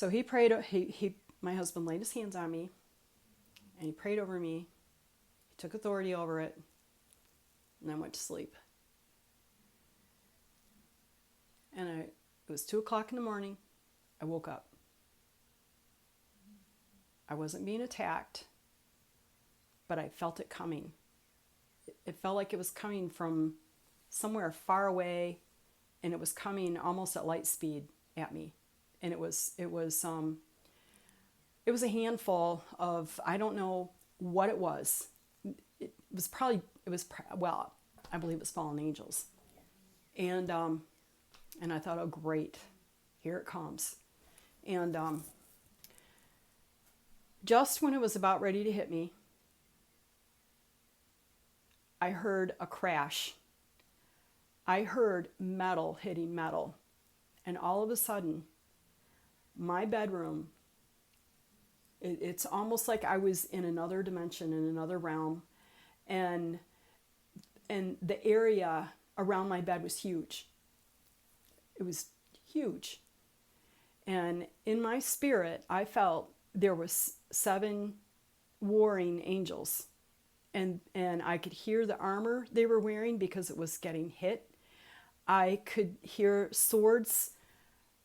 So he prayed, my husband laid his hands on me and he prayed over me. He took authority over it and I went to sleep. And it was 2 o'clock in the morning. I woke up. I wasn't being attacked, but I felt it coming. It felt like it was coming from somewhere far away, and it was coming almost at light speed at me. And it was a handful of, I don't know what it was. Well, I believe it was fallen angels. And I thought, oh great, here it comes. And just when it was about ready to hit me, I heard a crash. I heard metal hitting metal. And all of a sudden, my bedroom, it's almost like I was in another dimension, in another realm. And the area around my bed was huge. It was huge. And in my spirit, I felt there was 7 warring angels. And I could hear the armor they were wearing because it was getting hit. I could hear swords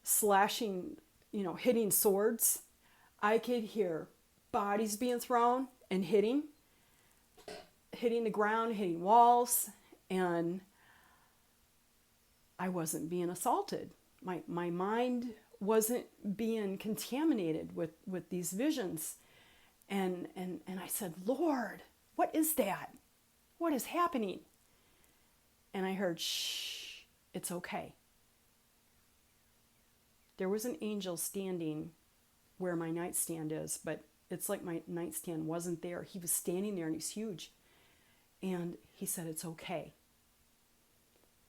slashing, hitting swords. I could hear bodies being thrown and hitting the ground, hitting walls, and I wasn't being assaulted. My mind wasn't being contaminated with these visions. And I said, Lord, what is that? What is happening? And I heard, shh, it's okay. There was an angel standing where my nightstand is, but it's like my nightstand wasn't there. He was standing there and he's huge. And he said, it's okay.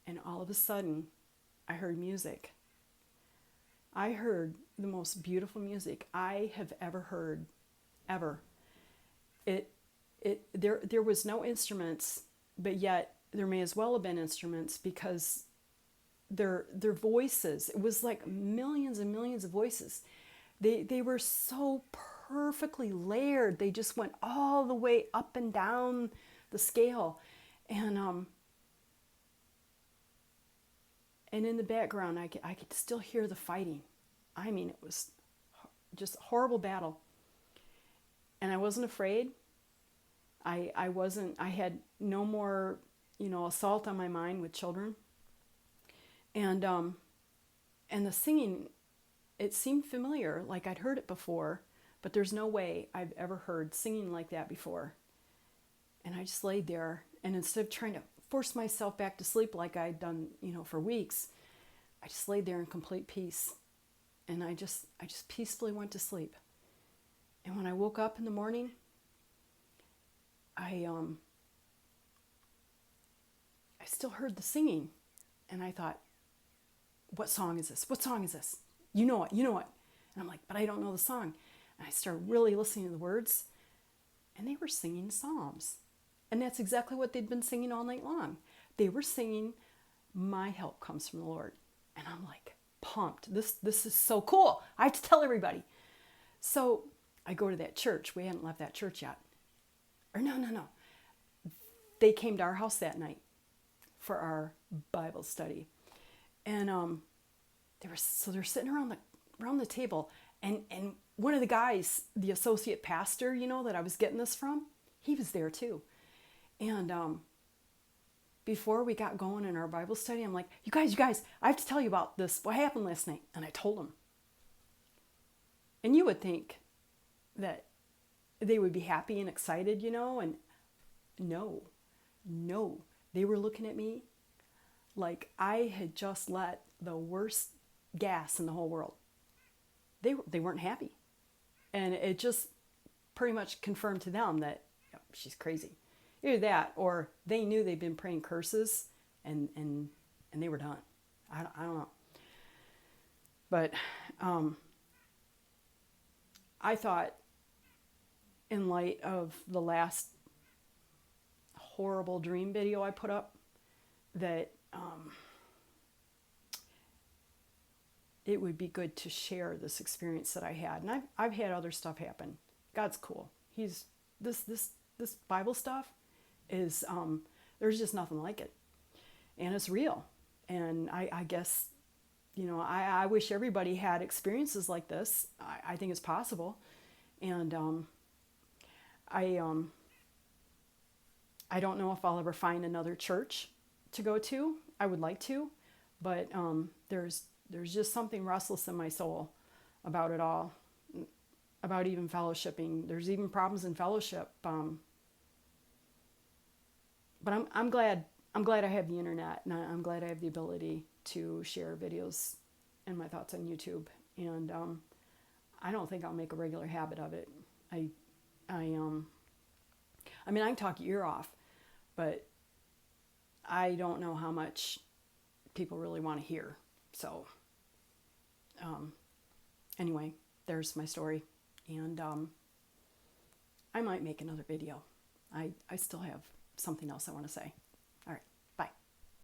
And all of a sudden, I heard music. I heard the most beautiful music I have ever heard, ever. There was no instruments, but yet there may as well have been instruments because their voices, it was like millions and millions of voices. They were so perfectly layered. They just went all the way up and down the scale. And in the background, I could still hear the fighting. I mean, it was just a horrible battle. And I wasn't afraid. I had no more, assault on my mind with children. And the singing, it seemed familiar, like I'd heard it before, but there's no way I've ever heard singing like that before. And I just laid there, and instead of trying to force myself back to sleep like I'd done, for weeks, I just laid there in complete peace. And I just peacefully went to sleep. And when I woke up in the morning, I still heard the singing. And I thought, what song is this? What song is this? You know it. And I'm like, but I don't know the song. And I started really listening to the words. And they were singing psalms. And that's exactly what they'd been singing all night long. They were singing, my help comes from the Lord. And I'm like, pumped. This is so cool. I have to tell everybody. So I go to that church. We hadn't left that church yet. Or no. They came to our house that night for our Bible study. And they're sitting around the table. And one of the guys, the associate pastor, that I was getting this from, he was there too. And before we got going in our Bible study, I'm like, you guys, I have to tell you about this, what happened last night. And I told them. And you would think that they would be happy and excited, and no. They were looking at me like I had just let the worst gas in the whole world. They weren't happy. And it just pretty much confirmed to them that she's crazy. Either that, or they knew they'd been praying curses and they were done. I don't know. But I thought, in light of the last horrible dream video I put up, that it would be good to share this experience that I had. And I've had other stuff happen. God's cool. He's this Bible stuff is there's just nothing like it, and it's real. And I guess, I wish everybody had experiences like this. I think it's possible, and I I don't know if I'll ever find another church to go to. I would like to, but there's just something restless in my soul about it all, about even fellowshipping. There's even problems in fellowship. But I'm glad I have the internet, and I'm glad I have the ability to share videos and my thoughts on YouTube. And I don't think I'll make a regular habit of it. I mean, I can talk your ear off, but I don't know how much people really want to hear. So anyway, there's my story, and I might make another video. I still have something else I want to say. All right.